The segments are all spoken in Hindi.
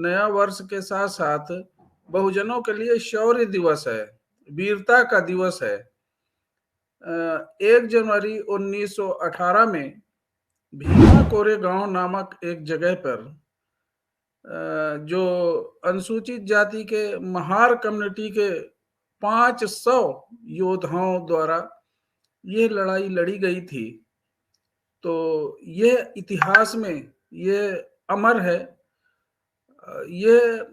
नया वर्ष के साथ साथ बहुजनों के लिए शौर्य दिवस है, वीरता का दिवस है। 1 जनवरी 1918 में भीमा कोरेगांव नामक एक जगह पर जो अनुसूचित जाति के महार कम्युनिटी के 500 योद्धाओं द्वारा यह लड़ाई लड़ी गई थी। तो यह इतिहास में ये अमर है। ये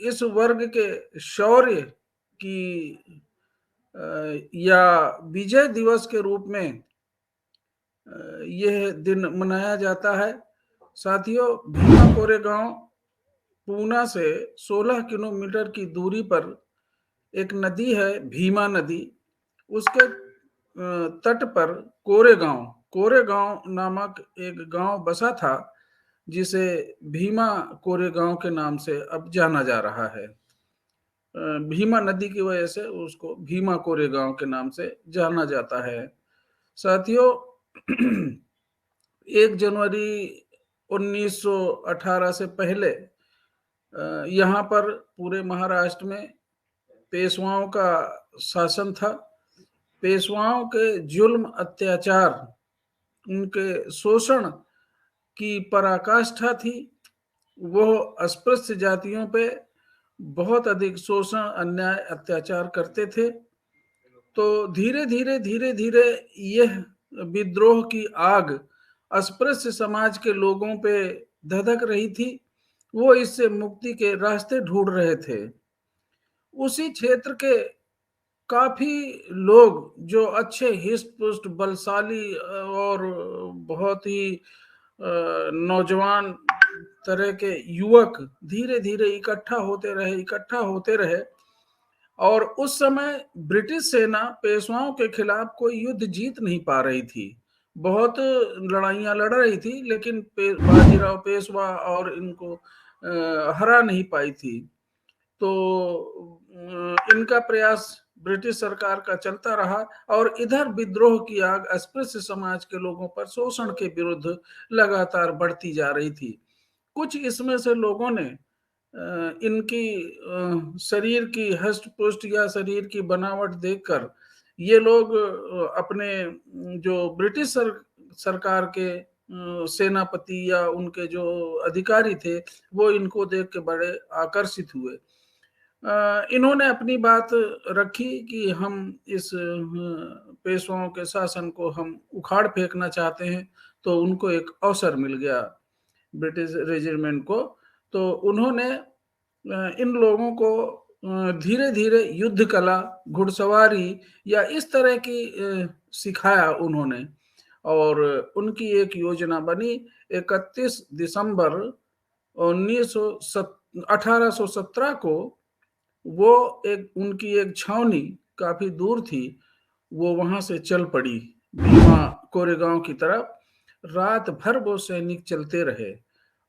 इस वर्ग के शौर्य की या विजय दिवस के रूप में यह दिन मनाया जाता है। साथियों, भीमा कोरेगांव पूना से 16 किलोमीटर की दूरी पर एक नदी है, भीमा नदी। उसके तट पर कोरेगांव नामक एक गांव बसा था, जिसे भीमा कोरेगांव के नाम से अब जाना जा रहा है। भीमा नदी की वजह से उसको भीमा कोरेगांव के नाम से जाना जाता है। साथियों, 1 जनवरी 1918 से पहले यहाँ पर पूरे महाराष्ट्र में पेशवाओं का शासन था। पेशवाओं के जुल्म, अत्याचार, उनके शोषण की पराकाष्ठा थी। वो अस्पृश्य जातियों पे बहुत अधिक शोषण, अन्याय, अत्याचार करते थे। तो धीरे धीरे यह विद्रोह की आग अस्पृश्य समाज के लोगों पे धधक रही थी। वो इससे मुक्ति के रास्ते ढूंढ रहे थे। उसी क्षेत्र के काफी लोग जो अच्छे हिस्ट पुष्ट, बलशाली और बहुत ही नौजवान तरह के युवक धीरे धीरे इकट्ठा होते रहे। और उस समय ब्रिटिश सेना पेशवाओं के खिलाफ कोई युद्ध जीत नहीं पा रही थी। बहुत लड़ाइयां लड़ रही थी, लेकिन बाजीराव पेशवा और इनको हरा नहीं पाई थी। तो इनका प्रयास ब्रिटिश सरकार का चलता रहा और इधर विद्रोह की आग अस्पृश्य समाज के लोगों पर शोषण के विरुद्ध लगातार बढ़ती जा रही थी। कुछ इसमें से लोगों ने इनकी शरीर की हष्ट पुष्ट या शरीर की बनावट देखकर ये लोग अपने जो ब्रिटिश सरकार के सेनापति या उनके जो अधिकारी थे, वो इनको देख के बड़े आकर्षित हुए। इन्होंने अपनी बात रखी कि हम इस पेशवाओं के शासन को हम उखाड़ फेंकना चाहते हैं। तो उनको एक अवसर मिल गया, ब्रिटिश रेजिमेंट को। तो उन्होंने इन लोगों को धीरे धीरे युद्ध कला, घुड़सवारी या इस तरह की सिखाया उन्होंने। और उनकी एक योजना बनी। 31 दिसंबर 1817 को वो उनकी एक छावनी काफी दूर थी, वो वहां से चल पड़ी भीमा कोरेगांव की तरफ। रात भर वो सैनिक चलते रहे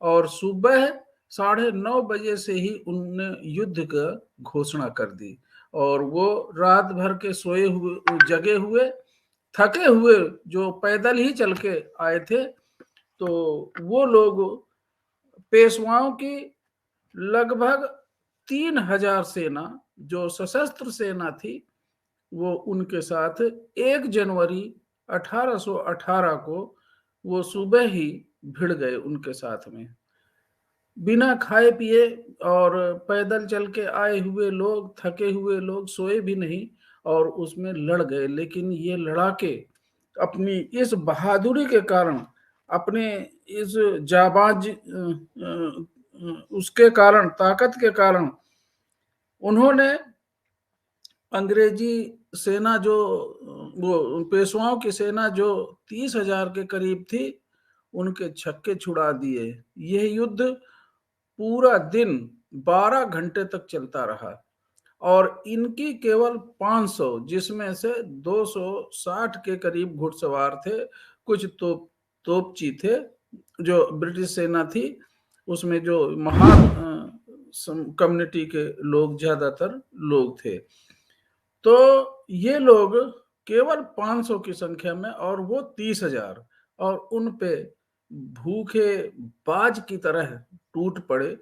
और सुबह 9:30 बजे से ही उन्होंने युद्ध का घोषणा कर दी। और वो रात भर के सोए हुए, जगे हुए, थके हुए, जो पैदल ही चल के आए थे, तो वो लोग पेशवाओं की लगभग 3000 सेना, जो सशस्त्र सेना थी, वो उनके साथ 1 जनवरी 1818 को वो सुबह ही भिड़ गए उनके साथ में। बिना खाए पिए और पैदल चल के आए हुए लोग, थके हुए लोग, सोए भी नहीं और उसमें लड़ गए। लेकिन ये लड़ाके अपनी इस बहादुरी के कारण, अपने इस जाबाज उसके कारण, ताकत के कारण, उन्होंने अंग्रेजी सेना, जो वो पेशवाओं की सेना जो 30,000 के करीब थी, उनके छक्के छुड़ा दिए। यह युद्ध पूरा दिन 12 घंटे तक चलता रहा और इनकी केवल 500, जिसमें से 260 के करीब घुड़सवार थे, कुछ तोपची थे, जो ब्रिटिश सेना थी उसमें जो महान कम्युनिटी के लोग, ज्यादातर लोग थे। तो ये लोग केवल 500 की संख्या में, और वो 30,000, और उन पे भूखे बाज की तरह टूट पड़े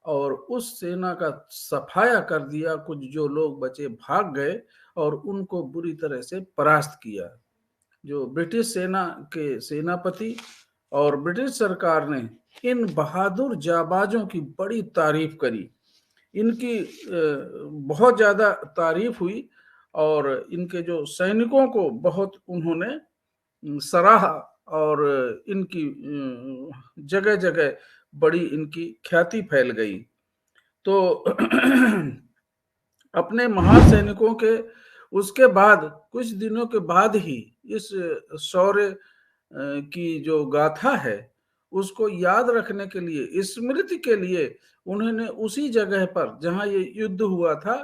और उस सेना का सफाया कर दिया। कुछ जो लोग बचे भाग गए और उनको बुरी तरह से परास्त किया। जो ब्रिटिश सेना के सेनापति और ब्रिटिश सरकार ने इन बहादुर जाबाजों की बड़ी तारीफ करी। इनकी बहुत ज्यादा तारीफ हुई और इनके जो सैनिकों को बहुत उन्होंने सराहा और इनकी जगह जगह बड़ी इनकी ख्याति फैल गई। तो अपने महान सैनिकों के उसके बाद कुछ दिनों के बाद ही इस शौर्य की जो गाथा है उसको याद रखने के लिए, स्मृति के लिए उन्होंने उसी जगह पर जहां ये युद्ध हुआ था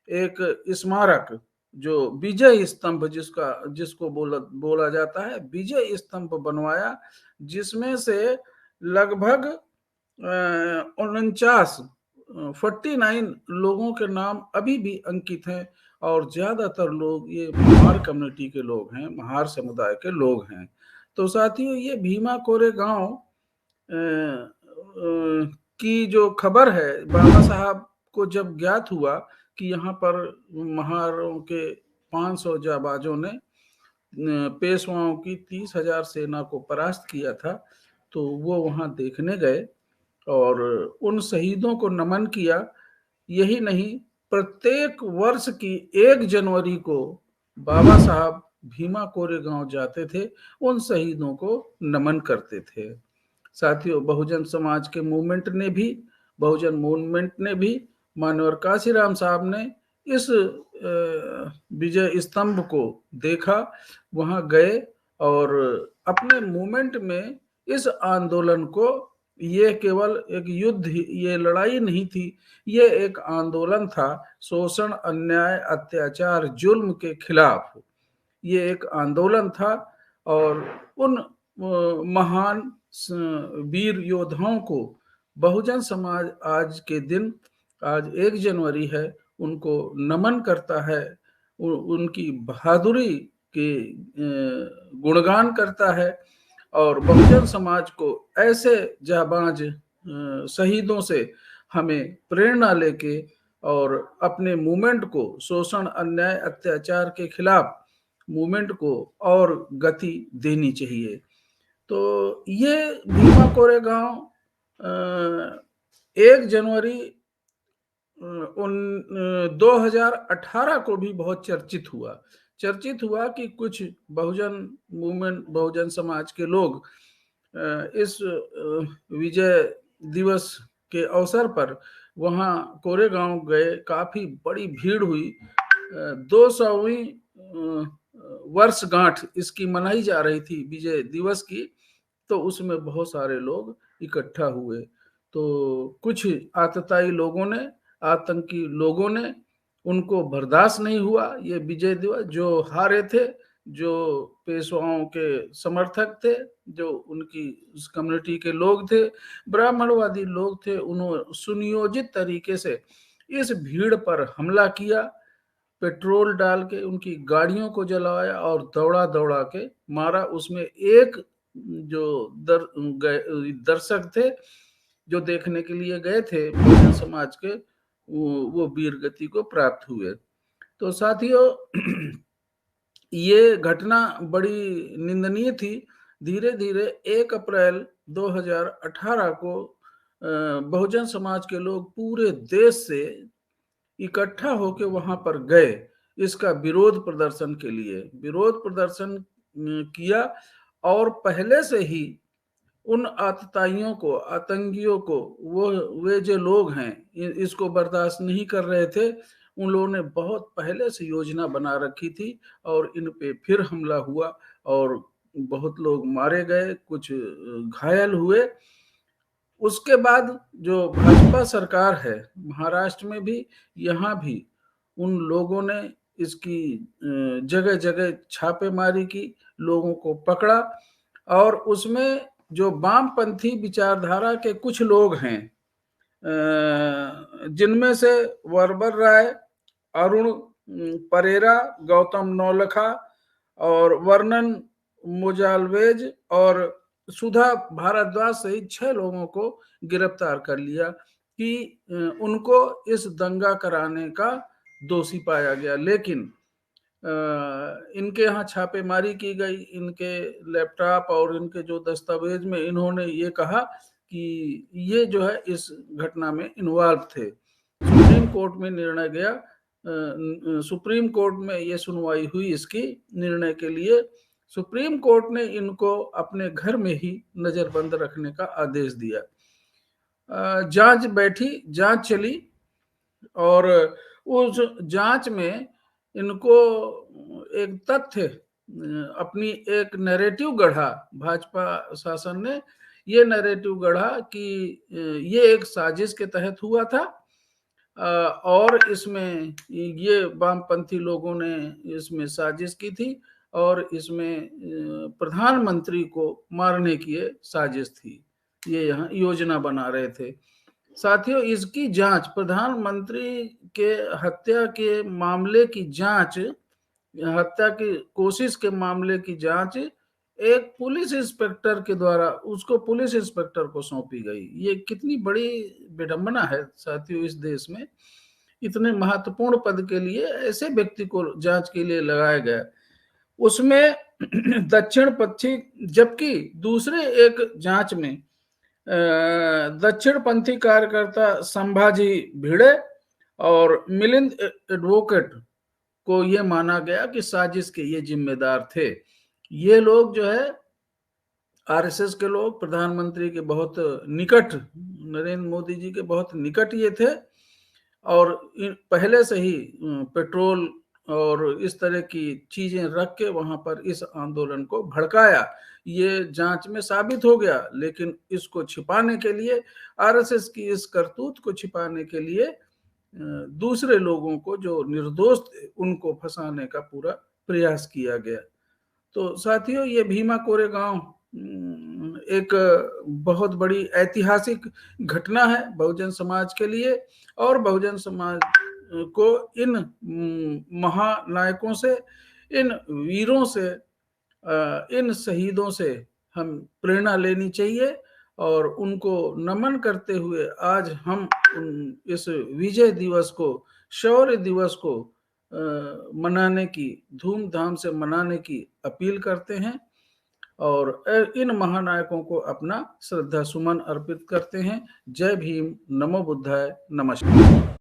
एक स्मारक, जो विजय स्तंभ जिसको बोला जाता है विजय स्तंभ बनवाया, जिसमें से लगभग 49 49 लोगों के नाम अभी भी अंकित हैं और ज्यादातर लोग ये महार कम्युनिटी के लोग हैं, महार समुदाय के लोग हैं। तो साथियों, ये भीमा कोरेगांव की जो खबर है, बाबा साहब को जब ज्ञात हुआ कि यहाँ पर महारों के 500 जाबाजों ने पेशवाओं की 30,000 सेना को परास्त किया था, तो वो वहां देखने गए और उन शहीदों को नमन किया। यही नहीं, प्रत्येक वर्ष की 1 जनवरी को बाबा साहब भीमा कोरेगांव जाते थे, उन शहीदों को नमन करते थे। साथियों, बहुजन मूवमेंट ने भी मानवर काशीराम साहब ने इस विजय स्तंभ को देखा, वहां गए और अपने मूवमेंट में इस आंदोलन को, ये केवल एक युद्ध, ये लड़ाई नहीं थी, ये एक आंदोलन था शोषण, अन्याय, अत्याचार, जुल्म के खिलाफ। ये एक आंदोलन था और उन महान वीर योद्धाओं को बहुजन समाज आज के दिन, आज 1 जनवरी है, उनको नमन करता है, उनकी बहादुरी के गुणगान करता है और बहुजन समाज को ऐसे जाबाज शहीदों से हमें प्रेरणा लेके और अपने मूवमेंट को, शोषण, अन्याय, अत्याचार के खिलाफ मूवमेंट को और गति देनी चाहिए। तो ये भीमा कोरेगांव 1 जनवरी 2018 को भी बहुत चर्चित हुआ कि कुछ बहुजन मूवमेंट, बहुजन समाज के लोग इस विजय दिवस के अवसर पर वहां कोरेगांव गए। काफी बड़ी भीड़ हुई। 200वीं वर्षगांठ इसकी मनाई जा रही थी विजय दिवस की, तो उसमें बहुत सारे लोग इकट्ठा हुए। तो कुछ आतंकी लोगों ने उनको बर्दाश्त नहीं हुआ। ये विजय दिवस, जो हारे थे, जो पेशवाओं के समर्थक थे, जो उनकी उस कम्युनिटी के लोग थे, ब्राह्मणवादी लोग थे, उन्होंने सुनियोजित तरीके से इस भीड़ पर हमला किया, पेट्रोल डाल के उनकी गाड़ियों को जलाया और दौड़ा दौड़ा के मारा। उसमें एक जो दर्शक थे जो देखने के लिए गए थे बहुजन समाज के, वो वीर गति को प्राप्त हुए। तो साथियों, ये घटना बड़ी निंदनीय थी। धीरे धीरे 1 अप्रैल 2018 को बहुजन समाज के लोग पूरे देश से इकट्ठा होकर वहां पर गए इसका विरोध प्रदर्शन के लिए। विरोध प्रदर्शन किया और पहले से ही उन आतंकियों को वे जो लोग हैं इसको बर्दाश्त नहीं कर रहे थे, उन लोगों ने बहुत पहले से योजना बना रखी थी और इन पे फिर हमला हुआ और बहुत लोग मारे गए, कुछ घायल हुए। उसके बाद जो भाजपा सरकार है महाराष्ट्र में भी, यहाँ भी उन लोगों ने इसकी जगह जगह छापेमारी की, लोगों को पकड़ा और उसमें जो वामपंथी विचारधारा के कुछ लोग हैं, जिनमें से वरबर राय, अरुण परेरा, गौतम नौलखा और वर्णन मोजालवेज और सुधा भारद्वाज सहित 6 लोगों को गिरफ्तार कर लिया कि उनको इस दंगा कराने का दोषी पाया गया। लेकिन इनके यहाँ छापेमारी की गई, इनके लैपटॉप और इनके जो दस्तावेज में इन्होंने ये कहा कि ये जो है इस घटना में इन्वॉल्व थे। सुप्रीम कोर्ट में निर्णय गया, सुप्रीम कोर्ट में ये सुनवाई हुई इसकी निर्णय के लिए। सुप्रीम कोर्ट ने इनको अपने घर में ही नजरबंद रखने का आदेश दिया। जांच बैठी, जांच चली और उस जांच में इनको एक तथ्य, अपनी एक नैरेटिव गढ़ा, भाजपा शासन ने ये नैरेटिव गढ़ा कि ये एक साजिश के तहत हुआ था और इसमें ये वामपंथी लोगों ने इसमें साजिश की थी और इसमें प्रधानमंत्री को मारने की ये साजिश थी, ये यहाँ योजना बना रहे थे। साथियों, इसकी जांच, प्रधानमंत्री के हत्या के मामले की जांच, हत्या की कोशिश के मामले की जांच एक पुलिस इंस्पेक्टर के द्वारा उसको पुलिस इंस्पेक्टर को सौंपी गई। ये कितनी बड़ी विडंबना है साथियों इस देश में। इतने महत्वपूर्ण पद के लिए ऐसे व्यक्ति को जांच के लिए लगाया गया, उसमें दक्षिण पश्चिम, जबकि दूसरे एक जांच में दक्षिणपंथी कार्यकर्ता संभाजी भिड़े और मिलिंद एडवोकेट को ये माना गया कि साजिश के ये जिम्मेदार थे। ये लोग जो है आरएसएस के लोग, प्रधानमंत्री के बहुत निकट, नरेंद्र मोदी जी के बहुत निकट ये थे और पहले से ही पेट्रोल और इस तरह की चीजें रख के वहां पर इस आंदोलन को भड़काया। ये जांच में साबित हो गया, लेकिन इसको छिपाने के लिए, आरएसएस की इस करतूत को छिपाने के लिए दूसरे लोगों को जो निर्दोष थे उनको फंसाने का पूरा प्रयास किया गया। तो साथियों, ये भीमा कोरेगांव एक बहुत बड़ी ऐतिहासिक घटना है बहुजन समाज के लिए और बहुजन समाज को इन महानायकों से, इन वीरों से, इन शहीदों से हम प्रेरणा लेनी चाहिए और उनको नमन करते हुए आज हम इस विजय दिवस को, शौर्य दिवस को मनाने की, धूमधाम से मनाने की अपील करते हैं और इन महानायकों को अपना श्रद्धा सुमन अर्पित करते हैं। जय भीम, नमो बुद्धाय, नमस्कार।